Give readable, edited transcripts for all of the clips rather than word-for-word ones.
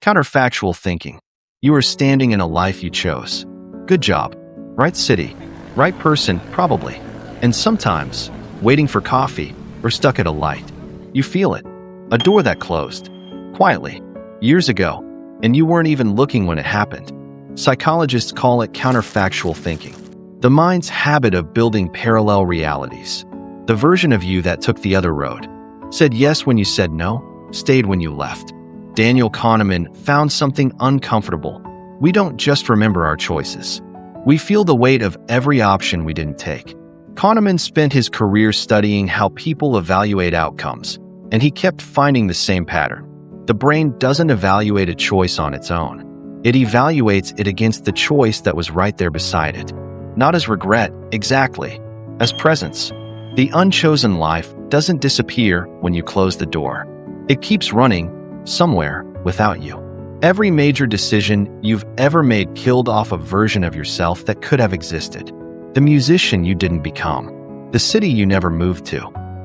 Counterfactual thinking. You are standing in a life you chose. Good job. Right city, right person, probably. And sometimes, waiting for coffee or stuck at a light. You feel it. A door that closed. Quietly. Years ago. And you weren't even looking when it happened. Psychologists call it counterfactual thinking. The mind's habit of building parallel realities. The version of you that took the other road. Said yes when you said no, stayed when you left. Daniel Kahneman found something uncomfortable. We don't just remember our choices. We feel the weight of every option we didn't take. Kahneman spent his career studying how people evaluate outcomes, and he kept finding the same pattern. The brain doesn't evaluate a choice on its own. It evaluates it against the choice that was right there beside it. Not as regret, exactly. As presence. The unchosen life doesn't disappear when you close the door. It keeps running, somewhere, without you. Every major decision you've ever made killed off a version of yourself that could have existed. The musician you didn't become. The city you never moved to.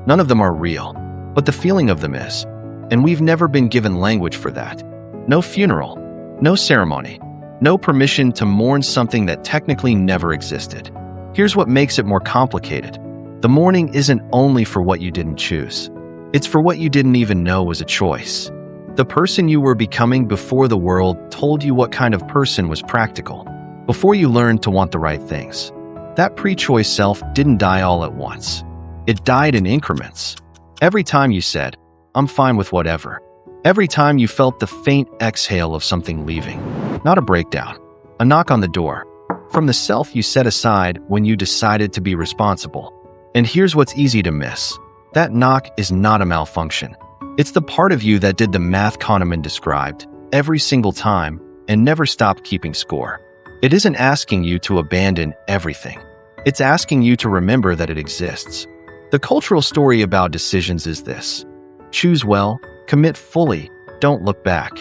None of them are real, but the feeling of them is. And we've never been given language for that. No funeral, no ceremony, no permission to mourn something that technically never existed. Here's what makes it more complicated. The mourning isn't only for what you didn't choose. It's for what you didn't even know was a choice. The person you were becoming before the world told you what kind of person was practical, before you learned to want the right things. That pre-choice self didn't die all at once. It died in increments. Every time you said, "I'm fine with whatever." Every time you felt the faint exhale of something leaving. Not a breakdown, a knock on the door. From the self you set aside when you decided to be responsible. And here's what's easy to miss. That knock is not a malfunction. It's the part of you that did the math Kahneman described every single time and never stopped keeping score. It isn't asking you to abandon everything. It's asking you to remember that it exists. The cultural story about decisions is this. Choose well, commit fully, don't look back.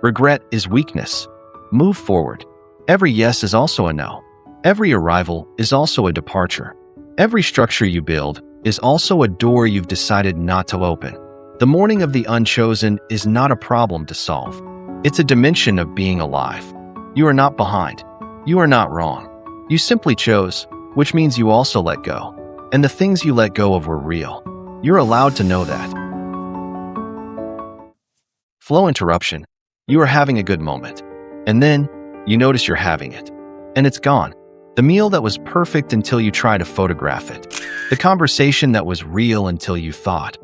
Regret is weakness. Move forward. Every yes is also a no. Every arrival is also a departure. Every structure you build is also a door you've decided not to open. The mourning of the unchosen is not a problem to solve. It's a dimension of being alive. You are not behind. You are not wrong. You simply chose, which means you also let go. And the things you let go of were real. You're allowed to know that. Flow interruption. You are having a good moment. And then, you notice you're having it. And it's gone. The meal that was perfect until you try to photograph it. The conversation that was real until you thought,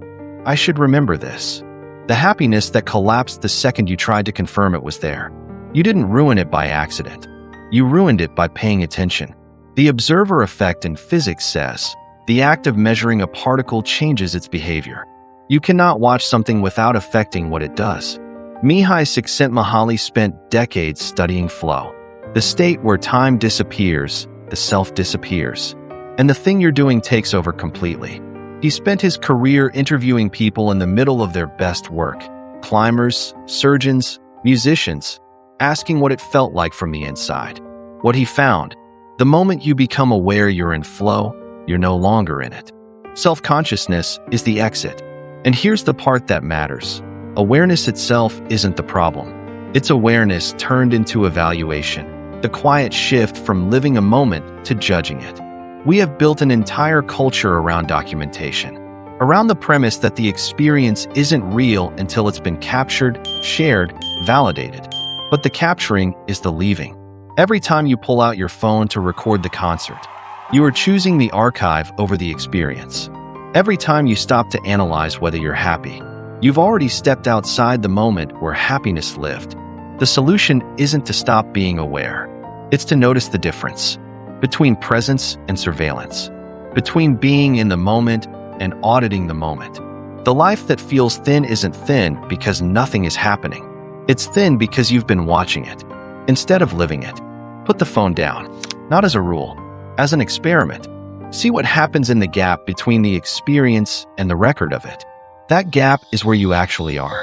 "I should remember this." The happiness that collapsed the second you tried to confirm it was there. You didn't ruin it by accident. You ruined it by paying attention. The observer effect in physics says, the act of measuring a particle changes its behavior. You cannot watch something without affecting what it does. Mihai Csikszentmihalyi spent decades studying flow. The state where time disappears, the self disappears, and the thing you're doing takes over completely. He spent his career interviewing people in the middle of their best work, climbers, surgeons, musicians, asking what it felt like from the inside. What he found, the moment you become aware you're in flow, you're no longer in it. Self-consciousness is the exit. And here's the part that matters. Awareness itself isn't the problem. It's awareness turned into evaluation. The quiet shift from living a moment to judging it. We have built an entire culture around documentation, around the premise that the experience isn't real until it's been captured, shared, validated. But the capturing is the leaving. Every time you pull out your phone to record the concert, you are choosing the archive over the experience. Every time you stop to analyze whether you're happy, you've already stepped outside the moment where happiness lived. The solution isn't to stop being aware. It's to notice the difference between presence and surveillance, between being in the moment and auditing the moment. The life that feels thin isn't thin because nothing is happening. It's thin because you've been watching it, instead of living it. Put the phone down, not as a rule, as an experiment. See what happens in the gap between the experience and the record of it. That gap is where you actually are.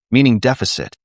Meaning deficit.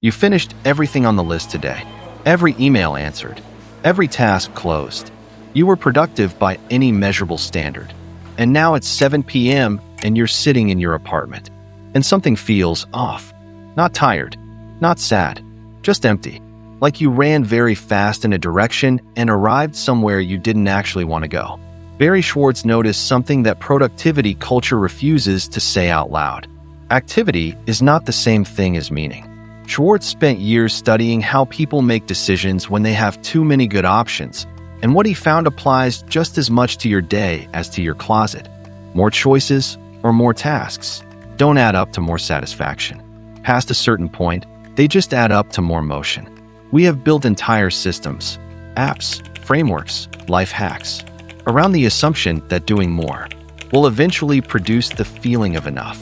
You finished everything on the list today. Every email answered. Every task closed. You were productive by any measurable standard. And now it's 7 p.m. and you're sitting in your apartment. and something feels off. Not tired, not sad, just empty. Like you ran very fast in a direction and arrived somewhere you didn't actually want to go. Barry Schwartz noticed something that productivity culture refuses to say out loud. Activity is not the same thing as meaning. Schwartz spent years studying how people make decisions when they have too many good options, and what he found applies just as much to your day as to your closet. More choices or more tasks don't add up to more satisfaction. Past a certain point, they just add up to more motion. We have built entire systems, apps, frameworks, life hacks, around the assumption that doing more will eventually produce the feeling of enough.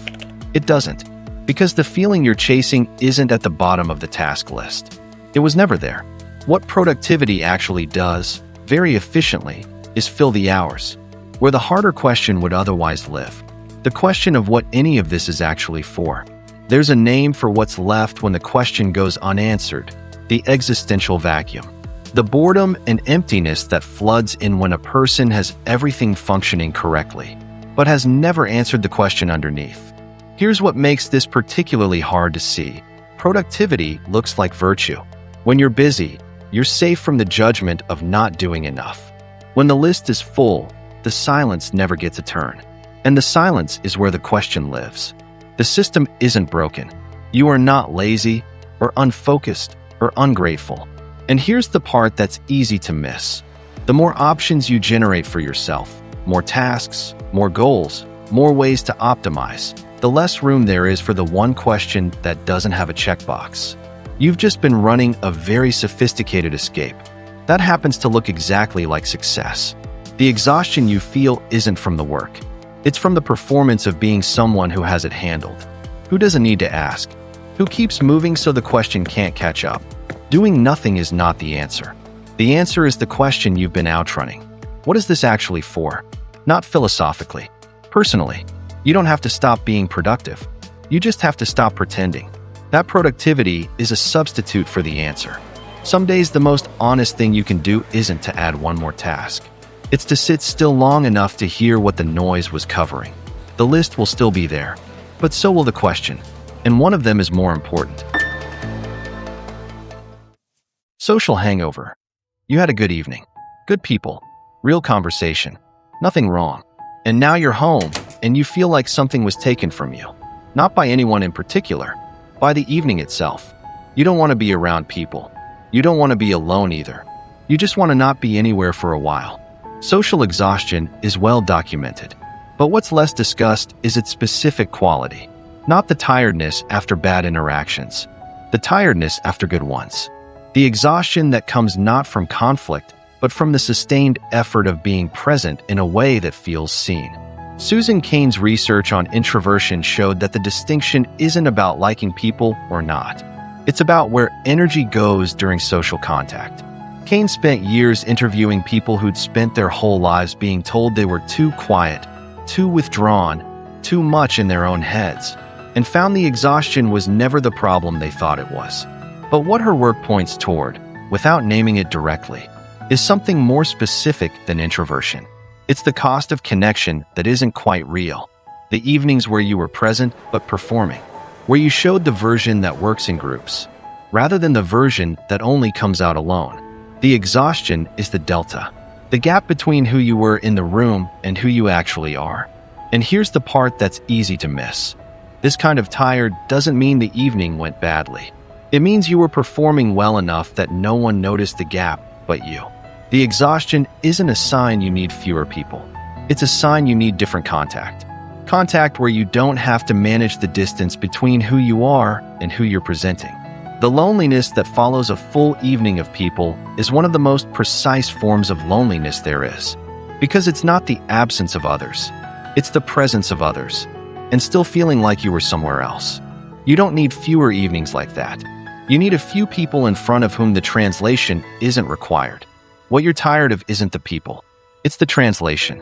It doesn't, because the feeling you're chasing isn't at the bottom of the task list. It was never there. What productivity actually does, very efficiently, is fill the hours, where the harder question would otherwise live. The question of what any of this is actually for. There's a name for what's left when the question goes unanswered: the existential vacuum. The boredom and emptiness that floods in when a person has everything functioning correctly, but has never answered the question underneath. Here's what makes this particularly hard to see. Productivity looks like virtue. When you're busy, you're safe from the judgment of not doing enough. When the list is full, the silence never gets a turn. And the silence is where the question lives. The system isn't broken. You are not lazy or unfocused or ungrateful. And here's the part that's easy to miss. The more options you generate for yourself, more tasks, more goals, more ways to optimize, the less room there is for the one question that doesn't have a checkbox. You've just been running a very sophisticated escape. That happens to look exactly like success. The exhaustion you feel isn't from the work. It's from the performance of being someone who has it handled, who doesn't need to ask, who keeps moving so the question can't catch up. Doing nothing is not the answer. The answer is the question you've been outrunning. What is this actually for? Not philosophically. Personally, you don't have to stop being productive. You just have to stop pretending. That productivity is a substitute for the answer. Some days the most honest thing you can do isn't to add one more task. It's to sit still long enough to hear what the noise was covering. The list will still be there, but so will the question, and one of them is more important. Social hangover. You had a good evening, good people, real conversation, nothing wrong. And now you're home, and you feel like something was taken from you. Not by anyone in particular, by the evening itself. You don't want to be around people. You don't want to be alone either. You just want to not be anywhere for a while. Social exhaustion is well documented, but what's less discussed is its specific quality. Not the tiredness after bad interactions, the tiredness after good ones. The exhaustion that comes not from conflict, but from the sustained effort of being present in a way that feels seen. Susan Cain's research on introversion showed that the distinction isn't about liking people or not. It's about where energy goes during social contact. Cain spent years interviewing people who'd spent their whole lives being told they were too quiet, too withdrawn, too much in their own heads, and found the exhaustion was never the problem they thought it was. But what her work points toward, without naming it directly, is something more specific than introversion. It's the cost of connection that isn't quite real. The evenings where you were present but performing, where you showed the version that works in groups, rather than the version that only comes out alone. The exhaustion is the delta, the gap between who you were in the room and who you actually are. And here's the part that's easy to miss. This kind of tired doesn't mean the evening went badly. It means you were performing well enough that no one noticed the gap but you. The exhaustion isn't a sign you need fewer people. It's a sign you need different contact. Contact where you don't have to manage the distance between who you are and who you're presenting. The loneliness that follows a full evening of people is one of the most precise forms of loneliness there is, because it's not the absence of others, it's the presence of others, and still feeling like you were somewhere else. You don't need fewer evenings like that. You need a few people in front of whom the translation isn't required. What you're tired of isn't the people, it's the translation.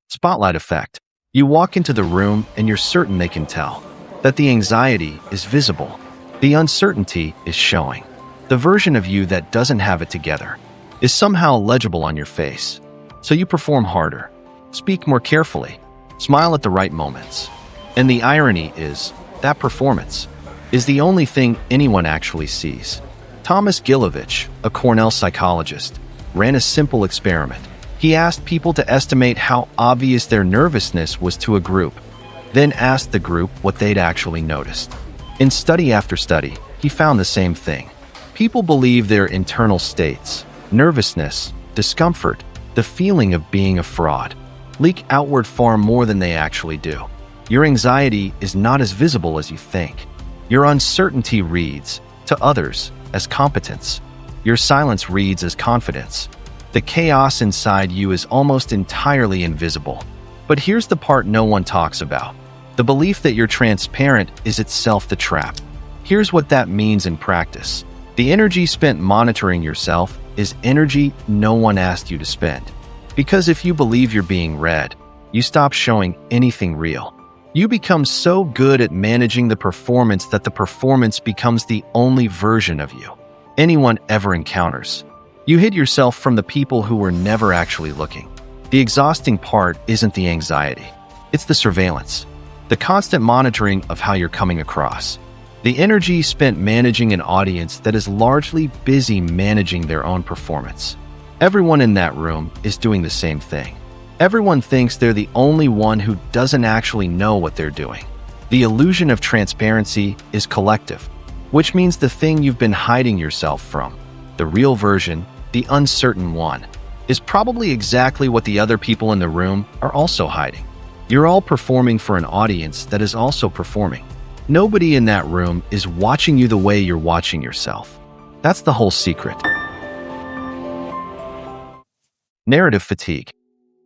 Spotlight effect. You walk into the room and you're certain they can tell that the anxiety is visible. The uncertainty is showing. The version of you that doesn't have it together is somehow legible on your face. So you perform harder, speak more carefully, smile at the right moments. And the irony is, that performance is the only thing anyone actually sees. Thomas Gilovich, a Cornell psychologist, ran a simple experiment. He asked people to estimate how obvious their nervousness was to a group, then asked the group what they'd actually noticed. In study after study, he found the same thing. People believe their internal states, nervousness, discomfort, the feeling of being a fraud, leak outward far more than they actually do. Your anxiety is not as visible as you think. Your uncertainty reads, to others, as competence. Your silence reads as confidence. The chaos inside you is almost entirely invisible. But here's the part no one talks about. The belief that you're transparent is itself the trap. Here's what that means in practice. The energy spent monitoring yourself is energy no one asked you to spend. Because if you believe you're being read, you stop showing anything real. You become so good at managing the performance that the performance becomes the only version of you anyone ever encounters. You hid yourself from the people who were never actually looking. The exhausting part isn't the anxiety. It's the surveillance. The constant monitoring of how you're coming across. The energy spent managing an audience that is largely busy managing their own performance. Everyone in that room is doing the same thing. Everyone thinks they're the only one who doesn't actually know what they're doing. The illusion of transparency is collective, which means the thing you've been hiding yourself from, the real version, the uncertain one, is probably exactly what the other people in the room are also hiding. You're all performing for an audience that is also performing. Nobody in that room is watching you the way you're watching yourself. That's the whole secret. Narrative fatigue.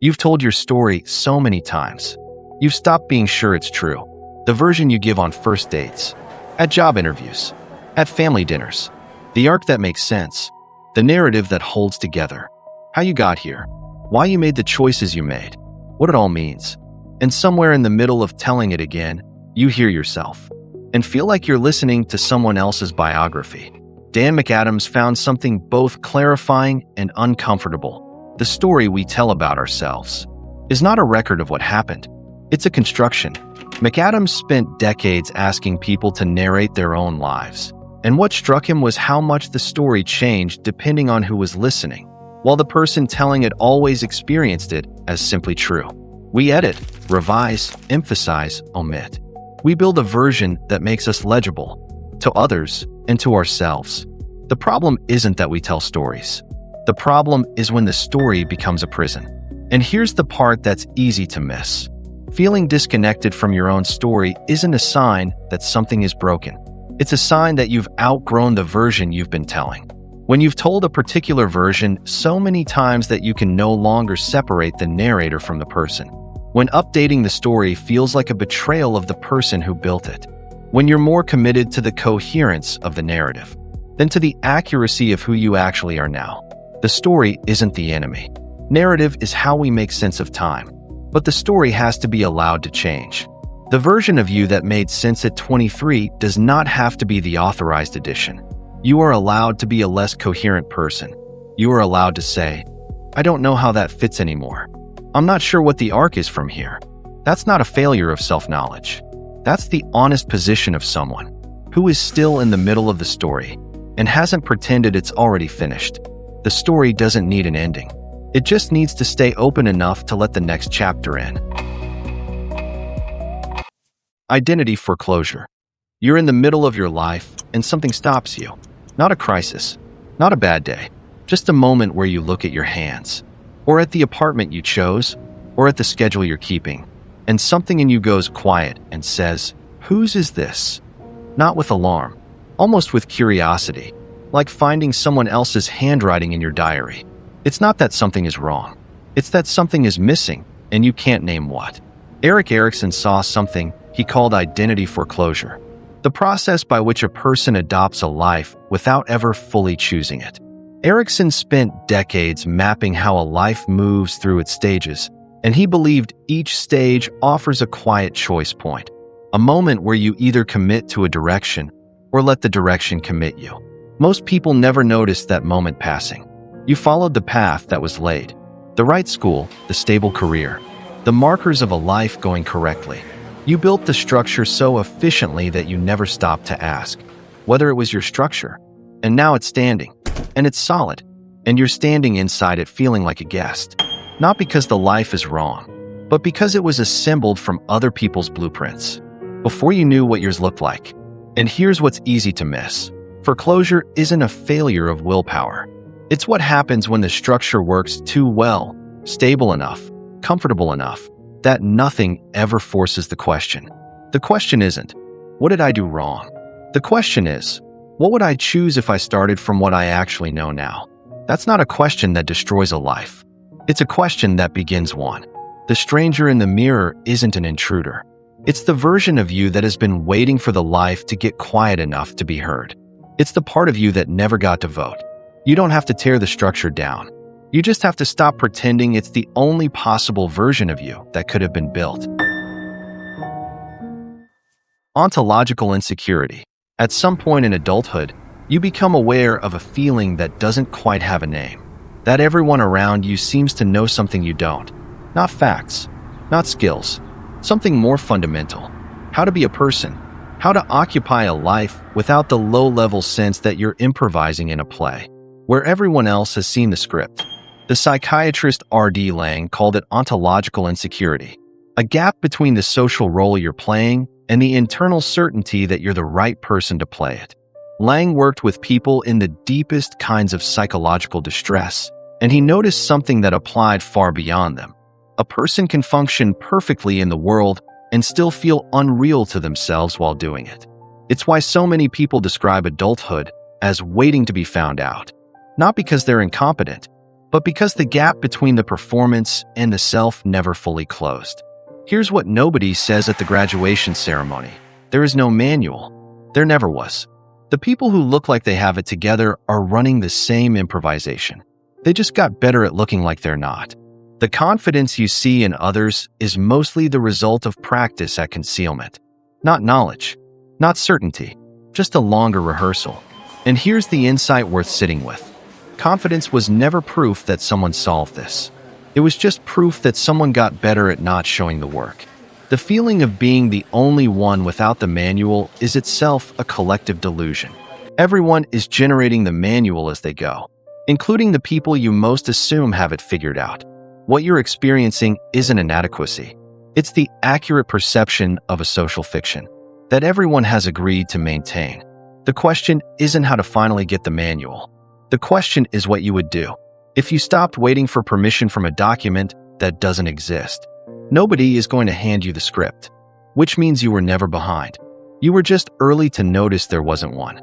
You've told your story so many times. You've stopped being sure it's true. The version you give on first dates, at job interviews, at family dinners. The arc that makes sense. The narrative that holds together. How you got here. Why you made the choices you made. What it all means. And somewhere in the middle of telling it again, you hear yourself and feel like you're listening to someone else's biography. Dan McAdams found something both clarifying and uncomfortable. The story we tell about ourselves is not a record of what happened. It's a construction. McAdams spent decades asking people to narrate their own lives. And what struck him was how much the story changed depending on who was listening, while the person telling it always experienced it as simply true. We edit, revise, emphasize, omit. We build a version that makes us legible to others and to ourselves. The problem isn't that we tell stories. The problem is when the story becomes a prison. And here's the part that's easy to miss. Feeling disconnected from your own story isn't a sign that something is broken. It's a sign that you've outgrown the version you've been telling. When you've told a particular version so many times that you can no longer separate the narrator from the person. When updating the story feels like a betrayal of the person who built it. When you're more committed to the coherence of the narrative than to the accuracy of who you actually are now. The story isn't the enemy. Narrative is how we make sense of time. But the story has to be allowed to change. The version of you that made sense at 23 does not have to be the authorized edition. You are allowed to be a less coherent person. You are allowed to say, I don't know how that fits anymore. I'm not sure what the arc is from here. That's not a failure of self-knowledge. That's the honest position of someone who is still in the middle of the story and hasn't pretended it's already finished. The story doesn't need an ending. It just needs to stay open enough to let the next chapter in. Identity foreclosure. You're in the middle of your life and something stops you. Not a crisis, not a bad day, just a moment where you look at your hands, or at the apartment you chose, or at the schedule you're keeping, and something in you goes quiet and says, whose is this? Not with alarm, almost with curiosity, like finding someone else's handwriting in your diary. It's not that something is wrong. It's that something is missing, and you can't name what. Erik Erikson saw something he called identity foreclosure, the process by which a person adopts a life without ever fully choosing it. Erikson spent decades mapping how a life moves through its stages, and he believed each stage offers a quiet choice point, a moment where you either commit to a direction or let the direction commit you. Most people never notice that moment passing. You followed the path that was laid, the right school, the stable career, the markers of a life going correctly. You built the structure so efficiently that you never stopped to ask whether it was your structure. And now it's standing, and it's solid, and you're standing inside it feeling like a guest. Not because the life is wrong, but because it was assembled from other people's blueprints before you knew what yours looked like. And here's what's easy to miss. Foreclosure isn't a failure of willpower. It's what happens when the structure works too well, stable enough, comfortable enough, that nothing ever forces the question. The question isn't, what did I do wrong? The question is, what would I choose if I started from what I actually know now? That's not a question that destroys a life. It's a question that begins one. The stranger in the mirror isn't an intruder. It's the version of you that has been waiting for the life to get quiet enough to be heard. It's the part of you that never got to vote. You don't have to tear the structure down. You just have to stop pretending it's the only possible version of you that could have been built. Ontological insecurity. At some point in adulthood, you become aware of a feeling that doesn't quite have a name. That everyone around you seems to know something you don't. Not facts, not skills, something more fundamental. How to be a person. How to occupy a life without the low-level sense that you're improvising in a play, where everyone else has seen the script. The psychiatrist R.D. Laing called it ontological insecurity, a gap between the social role you're playing and the internal certainty that you're the right person to play it. Laing worked with people in the deepest kinds of psychological distress, and he noticed something that applied far beyond them. A person can function perfectly in the world and still feel unreal to themselves while doing it. It's why so many people describe adulthood as waiting to be found out, not because they're incompetent, but because the gap between the performance and the self never fully closed. Here's what nobody says at the graduation ceremony. There is no manual. There never was. The people who look like they have it together are running the same improvisation. They just got better at looking like they're not. The confidence you see in others is mostly the result of practice at concealment. Not knowledge, not certainty, just a longer rehearsal. And here's the insight worth sitting with. Confidence was never proof that someone solved this. It was just proof that someone got better at not showing the work. The feeling of being the only one without the manual is itself a collective delusion. Everyone is generating the manual as they go, including the people you most assume have it figured out. What you're experiencing isn't inadequacy. It's the accurate perception of a social fiction that everyone has agreed to maintain. The question isn't how to finally get the manual. The question is what you would do if you stopped waiting for permission from a document that doesn't exist. Nobody is going to hand you the script, which means you were never behind. You were just early to notice there wasn't one.